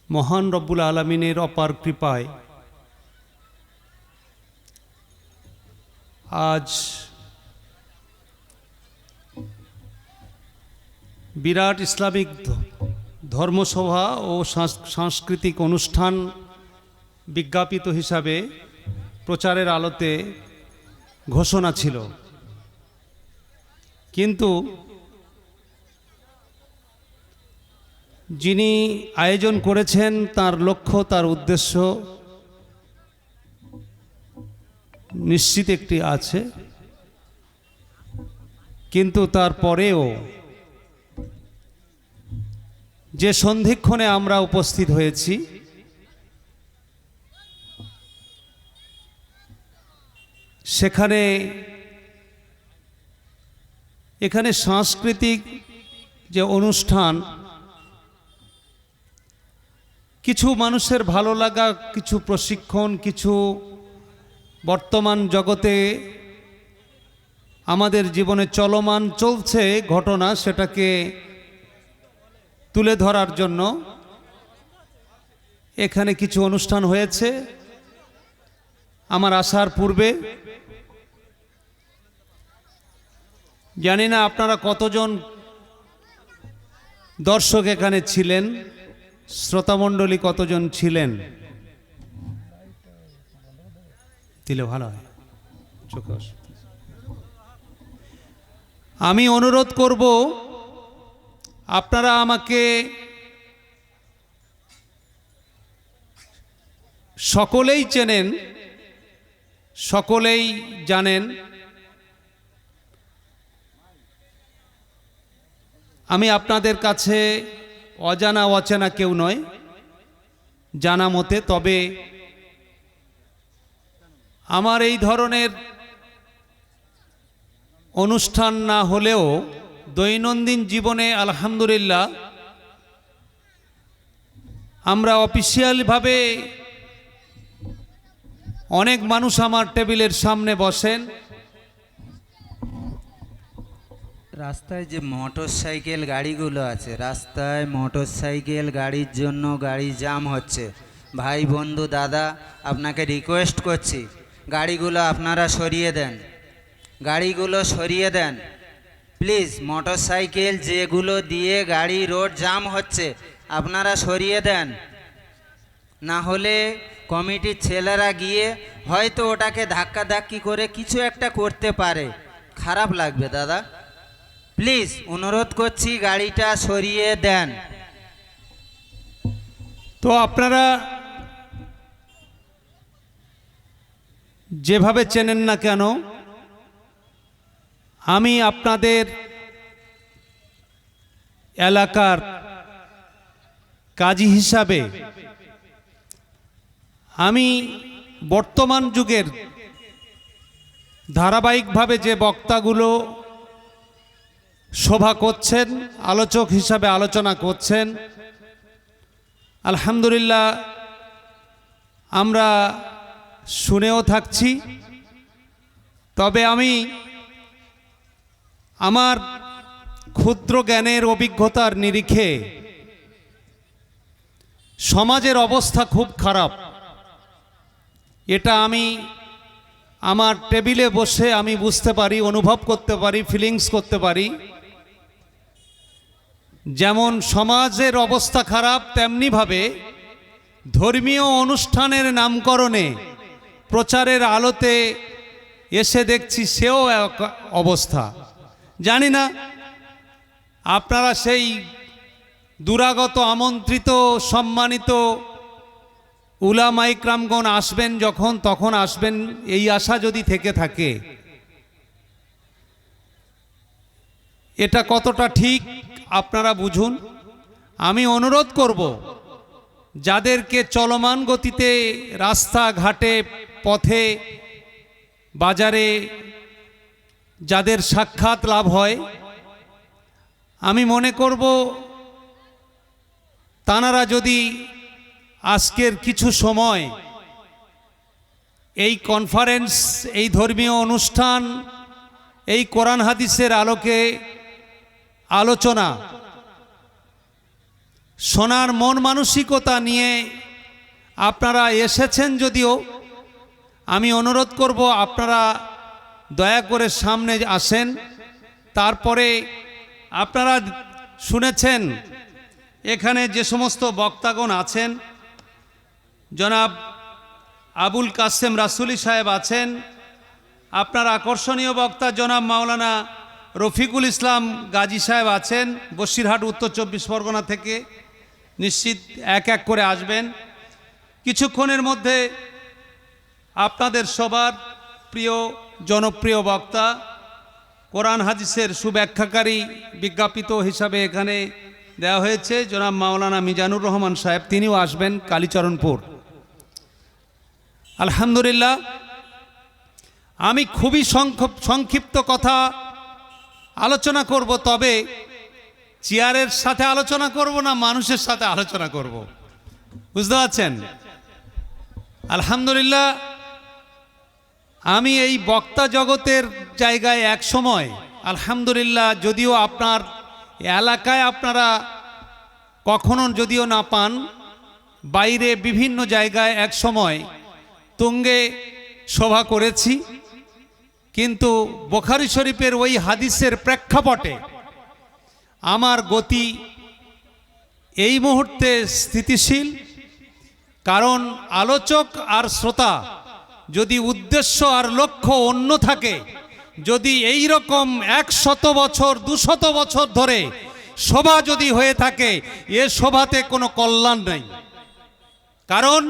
মহান রব্বুল আলামিনের অপার কৃপায় আজ বিরাট ইসলামিক ধর্মসভা ও সাংস্কৃতিক অনুষ্ঠান বিজ্ঞাপিত হিসাবে প্রচারের আলোতে ঘোষণা ছিল, কিন্তু যিনি আয়োজন করেছেন তার লক্ষ্য, তার উদ্দেশ্য নিশ্চিত একটি আছে, কিন্তু তারপরেও যে সন্ধিক্ষণে আমরা উপস্থিত হয়েছি সেখানে এখানে সাংস্কৃতিক যে অনুষ্ঠান, কিছু মানুষের ভালো লাগা, কিছু প্রশিক্ষণ, কিছু বর্তমান জগতে আমাদের জীবনে চলমান চলছে ঘটনা, সেটাকে তুলে ধরার জন্য এখানে কিছু অনুষ্ঠান হয়েছে। আমার আসার পূর্বে জানি না আপনারা কতজন দর্শক এখানে ছিলেন, শ্রোতামণ্ডলী কতজন ছিলেন, দিলে ভালো হয়। আমি অনুরোধ করব, আপনারা আমাকে সকলেই চেনেন, সকলেই জানেন আমি আপনাদের কাছে অজানা অচেনা কেউ নয়, জানা মতে। তবে আমার এই ধরনের অনুষ্ঠান না হলেও দৈনন্দিন জীবনে আলহামদুলিল্লাহ আমরা অফিসিয়ালভাবে অনেক মানুষ আমার টেবিলের সামনে বসেন। রাস্তায় যে মোটর সাইকেল গাড়িগুলো আছে, রাস্তায় মোটর সাইকেল গাড়ির জন্য গাড়ি জ্যাম হচ্ছে। ভাই, বন্ধু, দাদা, আপনাকে রিকোয়েস্ট করছি, গাড়িগুলো আপনারা সরিয়ে দেন, গাড়িগুলো সরিয়ে দেন প্লিজ। মোটর সাইকেল যেগুলো দিয়ে গাড়ি রোড জ্যাম হচ্ছে আপনারা সরিয়ে দেন, না হলে কমিটির ছেলেরা গিয়ে হয়তো ওটাকে ধাক্কাধাক্কি করে কিছু একটা করতে পারে, খারাপ লাগবে। দাদা প্লিজ অনুরোধ করছি, গাড়িটা সরিয়ে দেন। তো আপনারা যেভাবে চেনেন না কেন, আমি আপনাদের এলাকার কাজী হিসাবে আমি বর্তমান যুগের ধারাবাহিকভাবে যে বক্তাগুলো সভা করছেন, আলোচক হিসাবে আলোচনা করছেন, আলহামদুলিল্লাহ আমরা শুনেও থাকছি। তবে আমি আমার ক্ষুদ্র জ্ঞানের অভিজ্ঞতার নিরিখে সমাজের অবস্থা খুব খারাপ, এটা আমি আমার টেবিলে বসে আমি বুঝতে পারি, অনুভব করতে পারি, ফিলিংস করতে পারি। যেমন সমাজের অবস্থা খারাপ, তেমনিভাবে ধর্মীয় অনুষ্ঠানের নামকরণে প্রচারের আলোতে এসে দেখছি সেও এক অবস্থা। জানি না আপনারা সেই দুরাগত আমন্ত্রিত সম্মানিত উলামা ইকরামগণ আসবেন যখন, তখন আসবেন, এই আশা যদি থেকে থাকে। এটা কতটা ঠিক আপনারা বুঝুন। আমি অনুরোধ করব, যাদেরকে চলমান গতিতে রাস্তাঘাটে, পথে, বাজারে যাদের সাক্ষাৎ লাভ হয়, আমি মনে করব তানারা যদি আজকের কিছু সময় এই কনফারেন্স, এই ধর্মীয় অনুষ্ঠান, এই কোরআন হাদিসের আলোকে আলোচনা শোনার মন মানসিকতা নিয়ে আপনারা এসেছেন, যদিও আমি অনুরোধ করব আপনারা দয়া করে সামনে আসেন। তারপরে আপনারা শুনেছেন এখানে যে সমস্ত বক্তাগণ আছেন, জনাব আবুল কাসেম রাসুলি সাহেব আছেন, আপনার আকর্ষণীয় বক্তা জনাব মাওলানা রফিকুল ইসলাম গাজী সাহেব আছেন বসিরহাট উত্তর 24 পরগনা থেকে, নিশ্চিত এক এক করে আসবেন। কিছুক্ষণের মধ্যে আপনাদের সবার প্রিয় জনপ্রিয় বক্তা, কোরআন হাদিসের সুব্যাখ্যাকারী বিজ্ঞাপিত হিসাবে এখানে দেওয়া হয়েছে জনাব মাওলানা মিজানুর রহমান সাহেব, তিনিও আসবেন কালীচরণপুর। আলহামদুলিল্লাহ, আমি খুবই সংক্ষিপ্ত কথা আলোচনা করব, তবে চেয়ারের সাথে আলোচনা করব না মানুষের সাথে আলোচনা করব, বুঝতে পারছেন? আলহামদুলিল্লাহ, আমি এই বক্তা জগতের জায়গায় এক সময় আলহামদুলিল্লাহ, যদিও আপনার এলাকায় আপনারা কখনো যদিও না পান, বাইরে বিভিন্ন জায়গায় এক সময় তুঙ্গে সভা করেছি, কিন্তু বুখারী শরীফের ওই হাদিসের প্রেক্ষাপটে আমার গতি এই মুহূর্তে স্থিতিশীল। কারণ আলোচক আর শ্রোতা যদি উদ্দেশ্য আর লক্ষ্য অন্য থাকে, যদি এই রকম 100 বছর 200 বছর ধরে সভা যদি হয়ে থাকে, এ সভাতে কোনো কল্যাণ নেই। কারণ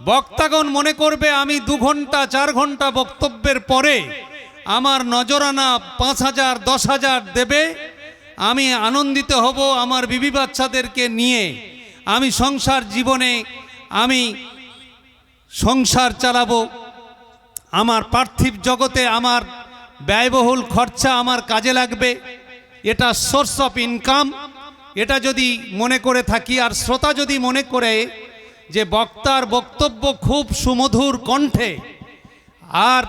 বক্তাগণ মনে করবে আমি 2 ঘন্টা 4 ঘন্টা বক্তব্যের পরে আমার নজরানা 5000 10,000 দেবে, আমি আনন্দিত হব, আমার বিবি বাচ্চাদেরকে নিয়ে আমি সংসার জীবনে আমি সংসার চালাবো, আমার পার্থিব জগতে আমার ব্যয়বহুল খরচা আমার কাজে লাগবে, এটা সোর্স অফ ইনকাম, এটা যদি মনে করে থাকি, আর শ্রোতা যদি মনে করে যে বক্তার বক্তব্য খুব সুমধুর কণ্ঠে আর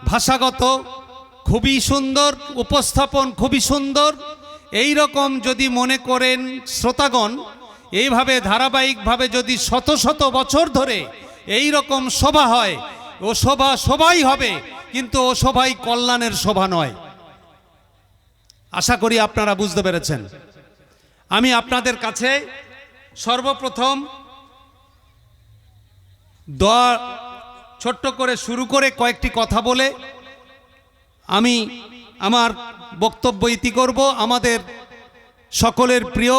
ভাষাগত খুবই সুন্দর, উপস্থাপন খুবই সুন্দর, এই রকম যদি মনে করেন শ্রোতাগণ, এইভাবে ধারাবাহিকভাবে যদি শত শত বছর ধরে এই রকম সভা হয়, ও সভা সবাই হবে, কিন্তু ও সভাই কল্যাণের সভা নয়। আশা করি আপনারা বুঝতে পেরেছেন। আমি আপনাদের কাছে সর্বপ্রথম দোয়া ছোট্ট করে শুরু করে কয়েকটি কথা বলে আমি আমার বক্তব্য ইতি করব। আমাদের সকলের প্রিয়,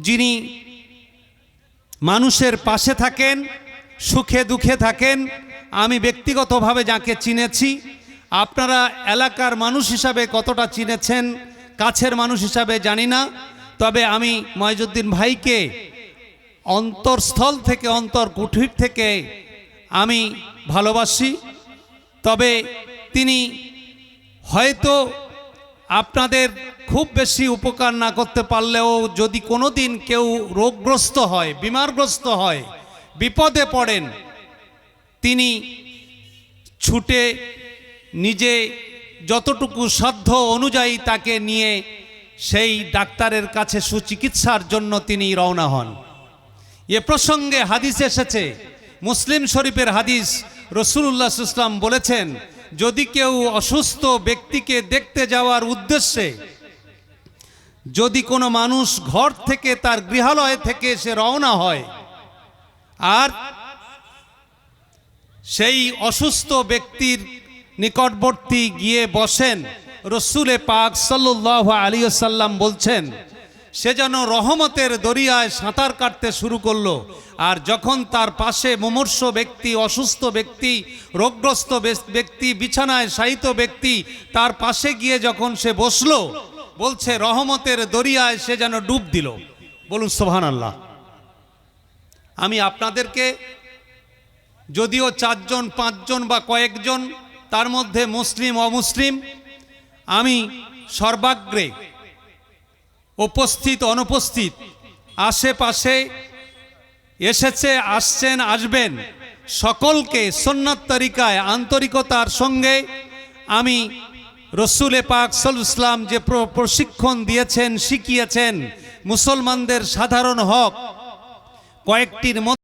যিনি মানুষের পাশে থাকেন, সুখে দুঃখে থাকেন, আমি ব্যক্তিগতভাবে যাকে চিনেছি, আপনারা এলাকার মানুষ হিসাবে কতটা চিনেছেন, কাছের মানুষ হিসাবে জানি না, তবে আমি ময়জুদ্দিন ভাইকে অন্তরস্থল থেকে, অন্তর কুঠির থেকে আমি ভালোবাসি। তবে তিনি হয়তো আপনাদের খুব বেশি উপকার না করতে পারলেও, যদি কোনো দিন কেউ রোগগ্রস্ত হয়, বিমারগ্রস্ত হয়, বিপদে পড়েন, তিনি ছুটে নিজে যতটুকু সাধ্য অনুযায়ী তাকে নিয়ে সেই ডাক্তারের কাছে সুচিকিৎসার জন্য তিনি রওনা হন। এ প্রসঙ্গে হাদিস এসেছে, মুসলিম শরীফের হাদিস, রাসূলুল্লাহ সাল্লাল্লাহু আলাইহি ওয়াসাল্লাম বলেছেন, যদি কেউ অসুস্থ ব্যক্তিকে দেখতে যাওয়ার উদ্দেশ্যে যদি কোনো মানুষ ঘর থেকে, তার গৃহালয় থেকে সে রওনা হয়, আর সেই অসুস্থ ব্যক্তির নিকটবর্তী গিয়ে বসেন, রসুলে পাক সাল্লাল্লাহু আলাইহি ওয়াসাল্লাম বলছেন, সে যেন রহমতের দরিয়ায় সাঁতার কাটতে শুরু করলো। আর যখন তার পাশে মুমূর্ষ ব্যক্তি, অসুস্থ ব্যক্তি, রোগগ্রস্ত ব্যক্তি, বিছানায় শায়িত ব্যক্তি, তার পাশে গিয়ে যখন সে বসলো, বলছে রহমতের দরিয়ায় সে যেন ডুব দিল। বলুন সুবহানাল্লাহ। আমি আপনাদেরকে, যদিও 4 জন 5 জন বা কয়েকজন, তার মধ্যে মুসলিম অমুসলিম, আমি সর্বাগ্রে উপস্থিত অনুপস্থিত, আশেপাশে এসেছে, আসছেন, আসবেন, সকলকে সুন্নাত তরিকায় আন্তরিকতার সঙ্গে আমি রসুলে পাক সাল্লাল্লাহু আলাইহি ওয়াসাল্লাম যে প্রশিক্ষণ দিয়েছেন, শিখিয়েছেন, মুসলমানদের সাধারণ হক কয়েকটির মধ্যে